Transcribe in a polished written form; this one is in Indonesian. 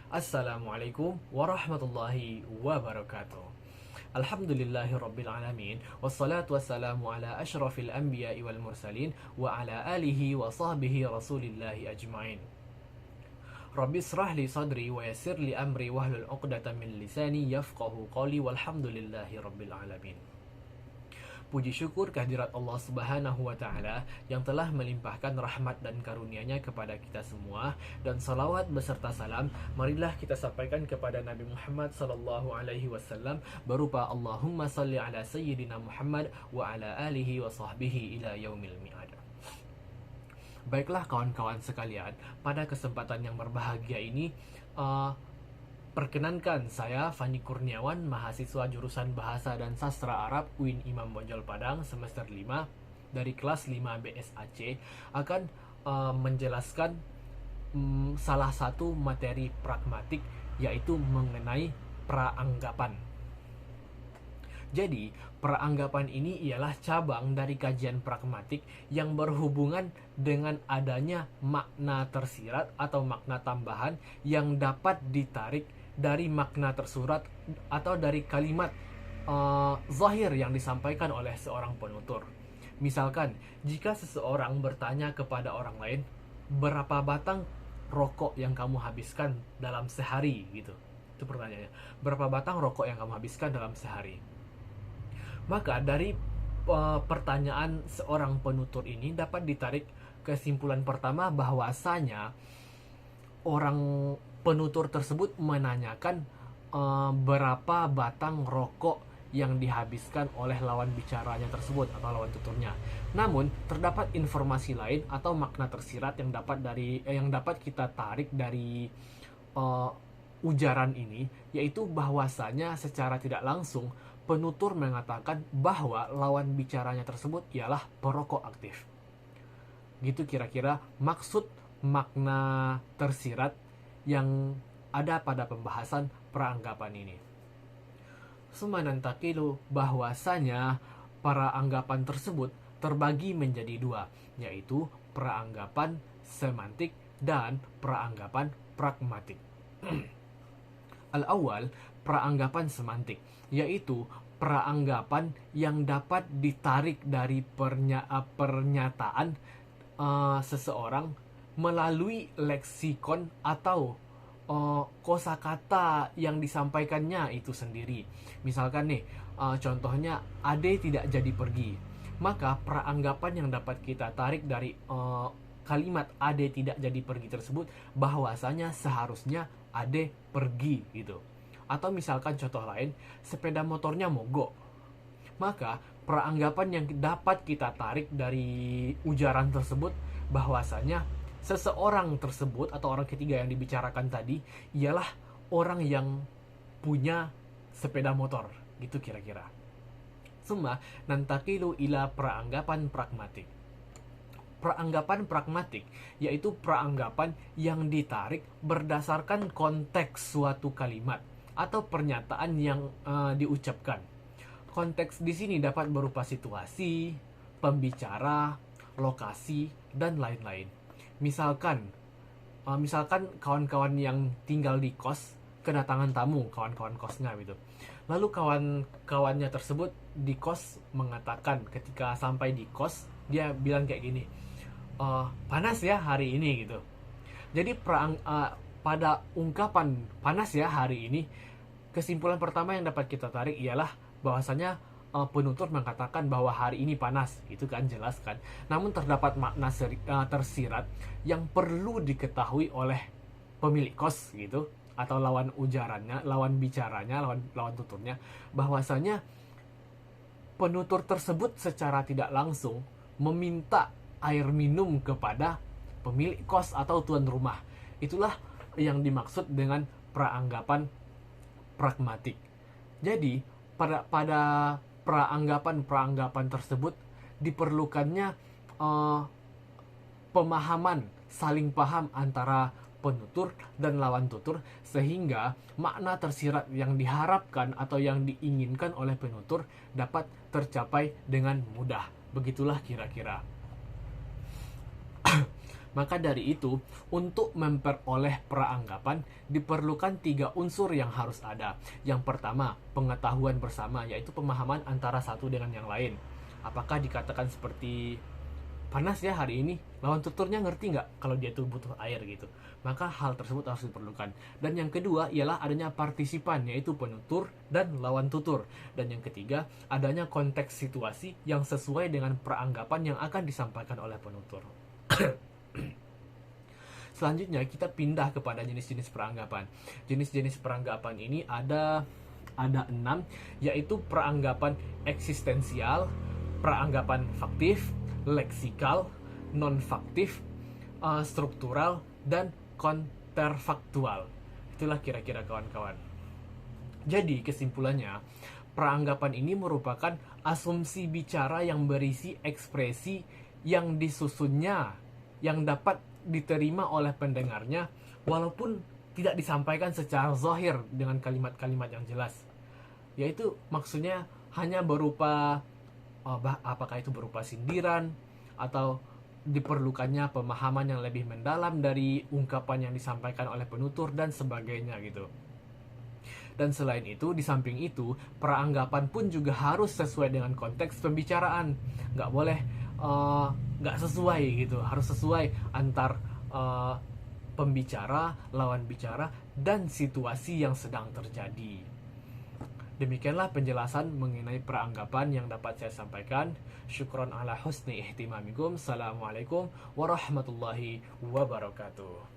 Assalamualaikum warahmatullahi wabarakatuh. Alhamdulillahi rabbil alamin. Wassalatu wassalamu ala ashrafil anbiya'i wal mursalin wa ala alihi wa sahbihi rasulillahi ajma'in. Rabbi israh li sadri wa yassir li amri wahlul 'uqdatam min lisani yafqahu qawli walhamdulillahi rabbil alamin. Puji syukur kehadirat Allah Subhanahu wa Ta'ala yang telah melimpahkan rahmat dan karunia-Nya kepada kita semua, dan salawat beserta salam marilah kita sampaikan kepada Nabi Muhammad sallallahu alaihi wasallam berupa Allahumma salli ala sayyidina Muhammad wa ala alihi wa sahbihi ila yaumil mi'ad. Baiklah kawan-kawan sekalian, pada kesempatan yang berbahagia ini perkenankan saya Fani Kurniawan, mahasiswa jurusan Bahasa dan Sastra Arab UIN Imam Bonjol Padang semester 5 dari kelas 5 BSAC akan menjelaskan salah satu materi pragmatik, yaitu mengenai praanggapan. Jadi, praanggapan ini ialah cabang dari kajian pragmatik yang berhubungan dengan adanya makna tersirat atau makna tambahan yang dapat ditarik dari makna tersurat atau dari kalimat zahir yang disampaikan oleh seorang penutur. Misalkan, jika seseorang bertanya kepada orang lain, berapa batang rokok yang kamu habiskan dalam sehari, gitu. Itu pertanyaannya. Berapa batang rokok yang kamu habiskan dalam sehari? Maka dari pertanyaan seorang penutur ini dapat ditarik kesimpulan pertama bahwasanya orang penutur tersebut menanyakan berapa batang rokok yang dihabiskan oleh lawan bicaranya tersebut atau lawan tuturnya. Namun terdapat informasi lain atau makna tersirat yang dapat kita tarik dari ujaran ini, yaitu bahwasanya secara tidak langsung penutur mengatakan bahwa lawan bicaranya tersebut ialah perokok aktif. Gitu kira-kira maksud makna tersirat yang ada pada pembahasan praanggapan ini. Sumanantakilu, bahwasanya praanggapan tersebut terbagi menjadi dua, yaitu praanggapan semantik dan praanggapan pragmatik. Al-awwal, praanggapan semantik, yaitu praanggapan yang dapat ditarik dari pernyataan seseorang melalui leksikon atau kosakata yang disampaikannya itu sendiri. Misalkan nih, contohnya Ade tidak jadi pergi. Maka praanggapan yang dapat kita tarik dari kalimat Ade tidak jadi pergi tersebut bahwasanya seharusnya Ade pergi gitu. Atau misalkan contoh lain, sepeda motornya mogok. Maka praanggapan yang dapat kita tarik dari ujaran tersebut bahwasanya seseorang tersebut atau orang ketiga yang dibicarakan tadi ialah orang yang punya sepeda motor, gitu kira-kira. Summa nantakilu ila praanggapan pragmatik. Praanggapan pragmatik yaitu praanggapan yang ditarik berdasarkan konteks suatu kalimat atau pernyataan yang diucapkan. Konteks di sini dapat berupa situasi, pembicara, lokasi, dan lain-lain. Misalkan kawan-kawan yang tinggal di kos kedatangan tamu, kawan-kawan kosnya gitu. Lalu kawan-kawannya tersebut di kos mengatakan ketika sampai di kos, dia bilang kayak gini, panas ya hari ini gitu. Jadi pada ungkapan panas ya hari ini, kesimpulan pertama yang dapat kita tarik ialah bahwasanya penutur mengatakan bahwa hari ini panas, itu kan jelas kan. Namun terdapat makna tersirat yang perlu diketahui oleh pemilik kos gitu, atau lawan ujarannya, lawan bicaranya, lawan tuturnya, bahwasanya penutur tersebut secara tidak langsung meminta air minum kepada pemilik kos atau tuan rumah. Itulah yang dimaksud dengan praanggapan pragmatik. Jadi pada praanggapan tersebut diperlukannya pemahaman, saling paham antara penutur dan lawan tutur, sehingga makna tersirat yang diharapkan atau yang diinginkan oleh penutur dapat tercapai dengan mudah. Begitulah kira-kira. Maka dari itu, untuk memperoleh peranggapan diperlukan 3 unsur yang harus ada. Yang pertama, pengetahuan bersama, yaitu pemahaman antara satu dengan yang lain. Apakah dikatakan seperti panas ya hari ini, lawan tuturnya ngerti nggak kalau dia tuh butuh air gitu. Maka hal tersebut harus diperlukan. Dan yang kedua ialah adanya partisipan, yaitu penutur dan lawan tutur. Dan yang ketiga, adanya konteks situasi yang sesuai dengan peranggapan yang akan disampaikan oleh penutur. Selanjutnya kita pindah kepada jenis-jenis peranggapan. Jenis-jenis peranggapan ini ada 6, yaitu peranggapan eksistensial, peranggapan faktif, leksikal, non-faktif, struktural, dan konterfaktual. Itulah kira-kira kawan-kawan. Jadi kesimpulannya, peranggapan ini merupakan asumsi bicara yang berisi ekspresi yang disusunnya, yang dapat diterima oleh pendengarnya walaupun tidak disampaikan secara zahir dengan kalimat-kalimat yang jelas. Yaitu maksudnya hanya berupa apakah itu berupa sindiran atau diperlukannya pemahaman yang lebih mendalam dari ungkapan yang disampaikan oleh penutur dan sebagainya gitu. Dan selain itu, di samping itu, peranggapan pun juga harus sesuai dengan konteks pembicaraan. Nggak boleh nggak sesuai gitu, harus sesuai antar pembicara, lawan bicara, dan situasi yang sedang terjadi. Demikianlah penjelasan mengenai peranggapan yang dapat saya sampaikan. Syukron ala husni ihtimamikum. Assalamualaikum warahmatullahi wabarakatuh.